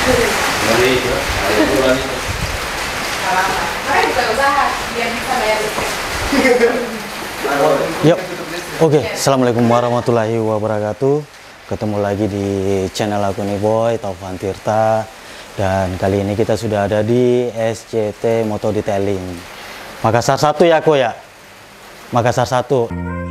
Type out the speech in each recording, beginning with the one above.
Dari itu, ada bulan itu. Makanya buka usaha biar bisa bayar listrik. Yuk, oke. Assalamualaikum warahmatullahi wabarakatuh. Ketemu lagi di channel aku nih Boy, Taufan Tirta. Dan kali ini kita sudah ada di SCT Moto Detailing Makassar 1 ya Ko ya? Makassar 1.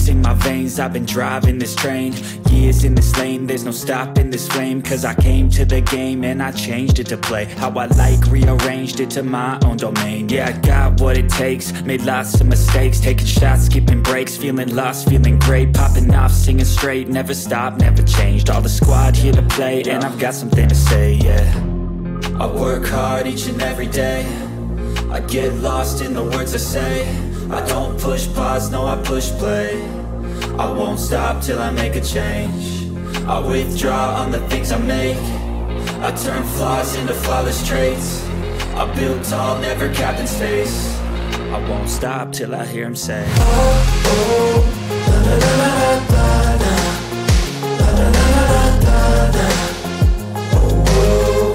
In my veins, I've been driving this train. Years in this lane, there's no stopping this flame. Cause I came to the game and I changed it to play how I like, rearranged it to my own domain. Yeah, I got what it takes, made lots of mistakes, taking shots, skipping breaks, feeling lost, feeling great, popping off, singing straight, never stopped, never changed. All the squad here to play, and I've got something to say, yeah. I work hard each and every day, I get lost in the words I say. I don't push pause, no I push play. I won't stop till I make a change. I withdraw on the things I make. I turn flaws into flawless traits. I build tall, never capped in space. I won't stop till I hear him say, oh, oh, la la la la la la, la la la la la la, oh, oh.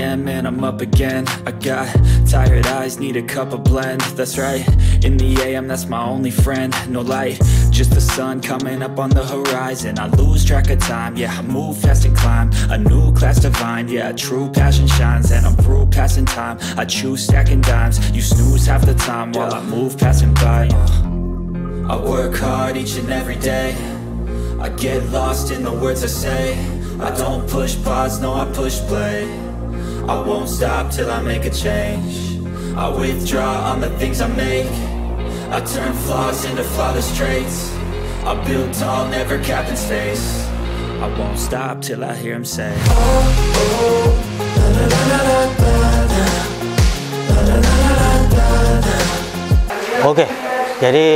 And I'm up again. I got tired eyes, need a cup of blend. That's right, in the AM, that's my only friend. No light, just the sun coming up on the horizon. I lose track of time, yeah, I move fast and climb a new class divine, yeah, true passion shines. And I'm through passing time, I choose stacking dimes. You snooze half the time while I move passing by. I work hard each and every day, I get lost in the words I say. I don't push pause, no I push play. I won't stop till I make a change. I withdraw on the things I make. I turn flaws into flawless traits. I build tall, never capped in space. I won't stop till I hear him say, oh, oh, la la la la la la, la la la la la la. Oke, jadi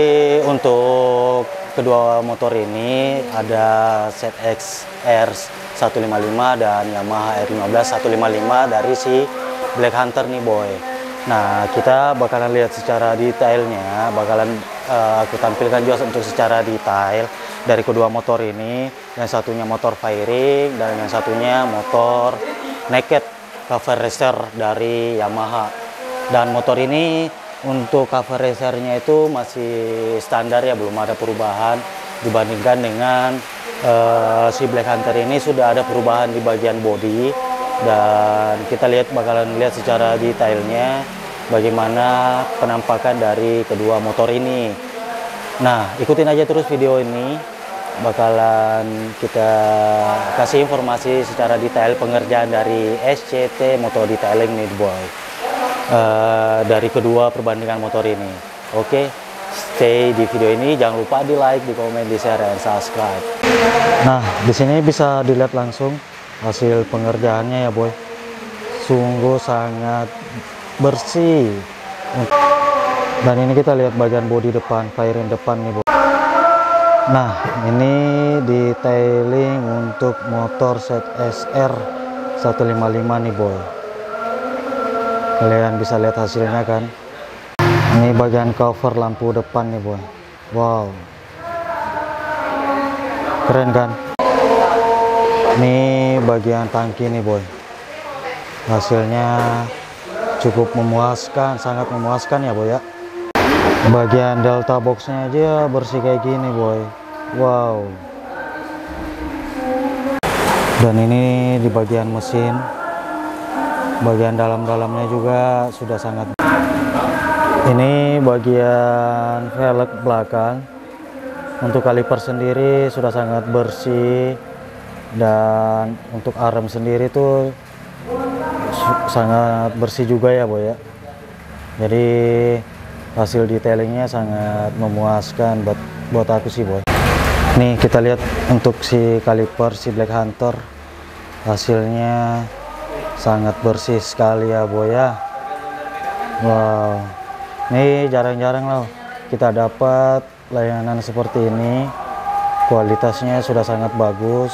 untuk kedua motor ini ada ZX R 155 dan Yamaha R15 155 dari si Black Hunter nih Boy. Nah, kita bakalan lihat secara detailnya, bakalan aku tampilkan juga untuk secara detail dari kedua motor ini. Yang satunya motor fairing dan yang satunya motor naked cover racer dari Yamaha. Dan motor ini untuk cover racernya itu masih standar ya, belum ada perubahan dibandingkan dengan si Black Hunter ini sudah ada perubahan di bagian bodi. Dan kita bakalan lihat secara detailnya bagaimana penampakan dari kedua motor ini. Nah, ikutin aja terus video ini, bakalan kita kasih informasi secara detail pengerjaan dari SCT Moto Detailing nih Boy, dari kedua perbandingan motor ini. Oke, stay di video ini, jangan lupa di like, di komen, di share, dan subscribe. Nah, di sini bisa dilihat langsung hasil pengerjaannya ya Boy. Sungguh sangat bersih. Dan ini kita lihat bagian bodi depan, fairing depan nih Boy. Nah, ini detailing untuk motor ZSR 155 nih Boy. Kalian bisa lihat hasilnya kan. Ini bagian cover lampu depan nih Boy. Wow, keren kan. Ini bagian tangki nih Boy. Hasilnya cukup memuaskan, sangat memuaskan ya Boy ya. Bagian delta boxnya aja bersih kayak gini Boy. Wow. Dan ini di bagian mesin, bagian dalam-dalamnya juga sudah sangat. Ini bagian velg belakang untuk kaliper sendiri sudah sangat bersih, dan untuk arm sendiri tuh sangat bersih juga ya Boy ya. Jadi hasil detailingnya sangat memuaskan buat aku sih Boy. Nih kita lihat untuk si kaliper si Black Hunter, hasilnya sangat bersih sekali ya Boy ya. Wow. Ini jarang-jarang lah kita dapat layanan seperti ini. Kualitasnya sudah sangat bagus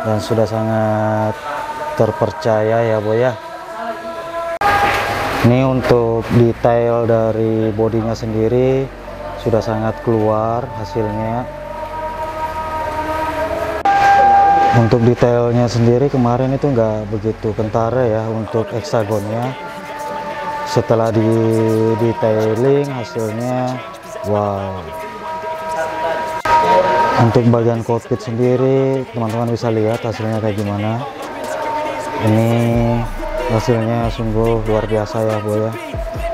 dan sudah sangat terpercaya ya boy ya. Ini untuk detail dari bodinya sendiri sudah sangat keluar hasilnya. Untuk detailnya sendiri kemarin itu nggak begitu kentara ya untuk heksagonnya. Setelah di detailing hasilnya wow. Untuk bagian kokpit sendiri teman-teman bisa lihat hasilnya kayak gimana. Ini hasilnya sungguh luar biasa ya boy ya,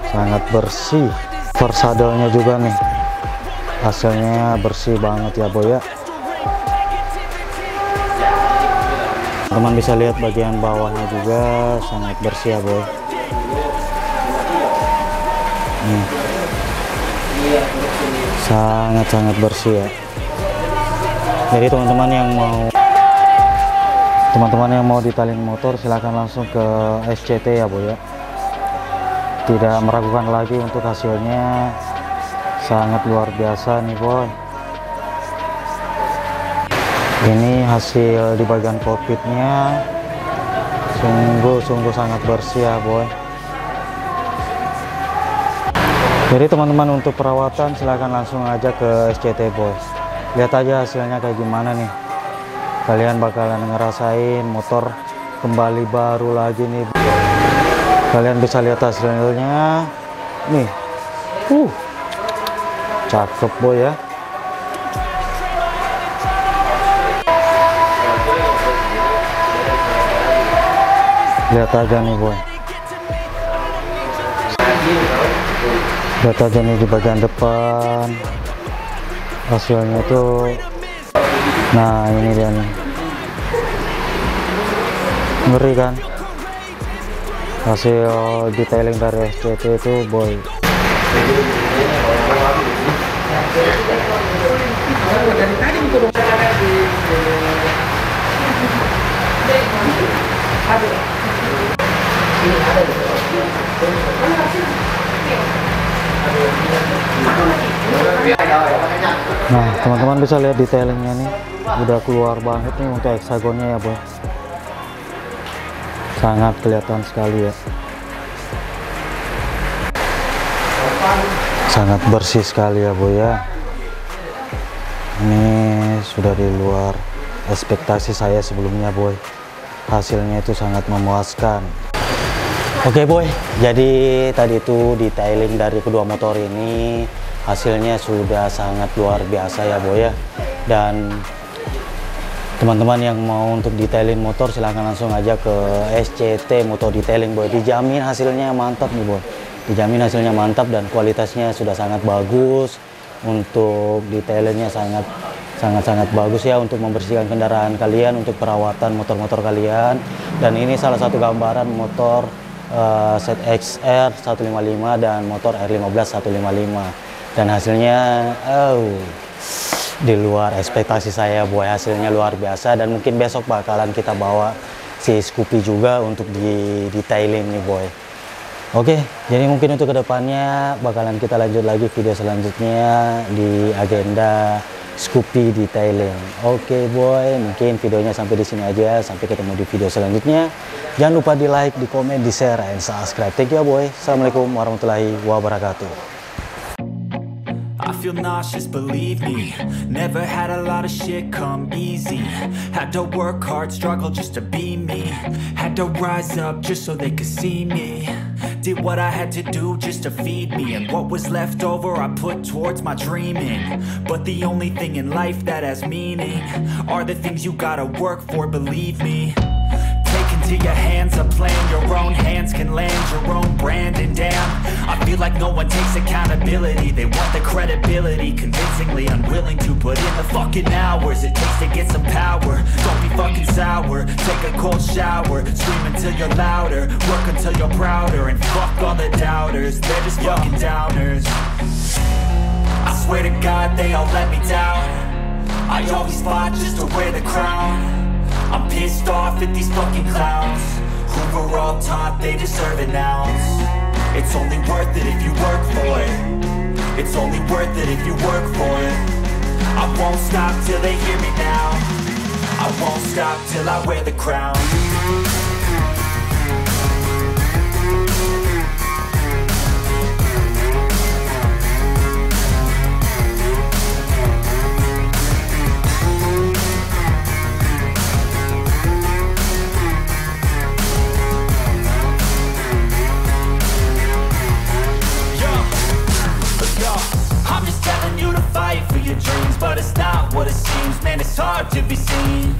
sangat bersih. Versadelnya juga nih hasilnya bersih banget ya boy ya. Teman bisa lihat bagian bawahnya juga sangat bersih ya boy. Sangat-sangat bersih ya. Jadi teman-teman yang mau detailing motor silahkan langsung ke SCT ya boy ya. Tidak meragukan lagi untuk hasilnya, sangat luar biasa nih boy. Ini hasil di bagian kokpitnya sungguh sangat bersih ya boy. Jadi teman-teman untuk perawatan silahkan langsung aja ke SCT boy. Lihat aja hasilnya kayak gimana nih. Kalian bakalan ngerasain motor kembali baru lagi nih. Kalian bisa lihat hasilnya nih. Cakep boy ya. Lihat aja nih boy. Lihat aja nih di bagian depan. Hasilnya tuh, nah ini dia nih, ngeri kan hasil detailing dari SCT itu boy. Nah teman-teman bisa lihat detailingnya nih, udah keluar banget nih untuk heksagonnya ya boy. Sangat kelihatan sekali ya, sangat bersih sekali ya boy ya. Ini sudah di luar ekspektasi saya sebelumnya boy. Hasilnya itu sangat memuaskan. Oke boy, jadi tadi itu detailing dari kedua motor ini hasilnya sudah sangat luar biasa ya boy ya. Dan teman-teman yang mau untuk detailing motor silahkan langsung aja ke SCT Motor Detailing boy. Dijamin hasilnya mantap nih boy, dijamin hasilnya mantap dan kualitasnya sudah sangat bagus. Untuk detailingnya sangat bagus ya untuk membersihkan kendaraan kalian, untuk perawatan motor-motor kalian. Dan ini salah satu gambaran motor ZX-R 155 dan motor R15 155, dan hasilnya di luar ekspektasi saya boy. Hasilnya luar biasa, dan mungkin besok bakalan kita bawa si Scoopy juga untuk di detailing nih boy. Oke, jadi mungkin untuk kedepannya bakalan kita lanjut lagi video selanjutnya di agenda Scoopy detailing. Oke boy, mungkin videonya sampai di sini aja. Sampai ketemu di video selanjutnya. Jangan lupa di like, di komen, di share, and subscribe. Thank you ya boy. Assalamualaikum warahmatullahi wabarakatuh. I feel nauseous, believe me. Never had a lot of shit come easy. Had to work hard, struggle just to be me. Had to rise up just so they could see me. Did what I had to do just to feed me, and what was left over I put towards my dreaming. But the only thing in life that has meaning are the things you gotta work for, believe me. Take into your hands a plan, your own hands can land your own brand. And damn, I feel like no one takes accountability. They want the credibility, convincingly unwilling to put in the fucking hours it takes to get some power. Don't be fucking sour, take a cold shower, scream until you're louder, work until you're prouder, and fuck all the doubters, they're just fucking downers. I swear to God they all let me down. I always fought just to wear the crown. I'm pissed off at these fucking clowns who were all taught they deserve an ounce. It's only worth it if you work for it. It's only worth it if you work for it. I won't stop till they hear me now. I won't stop till I wear the crown. I'm just telling you to fight for your dreams, but it's not what it seems. Man, it's hard to be seen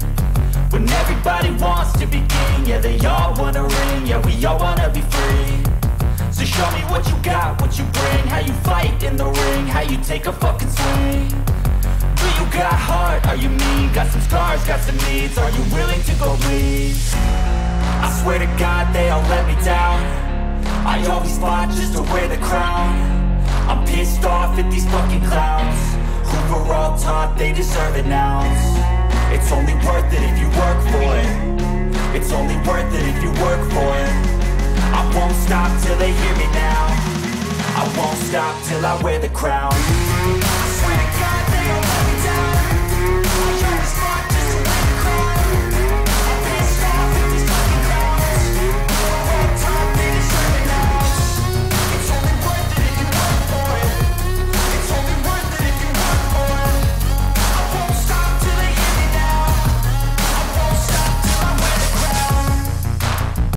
when everybody wants to be king. Yeah, they all wanna ring, yeah, we all wanna be free. So show me what you got, what you bring, how you fight in the ring, how you take a fucking swing. Do you got heart, are you mean? Got some scars, got some needs, are you willing to go bleed? I swear to God they all let me down. I always fought just to wear the crown. I'm pissed off at these fucking clowns who were all taught they deserve an ounce. It's only worth it if you work for it. It's only worth it if you work for it. I won't stop till they hear me now. I won't stop till I wear the crown.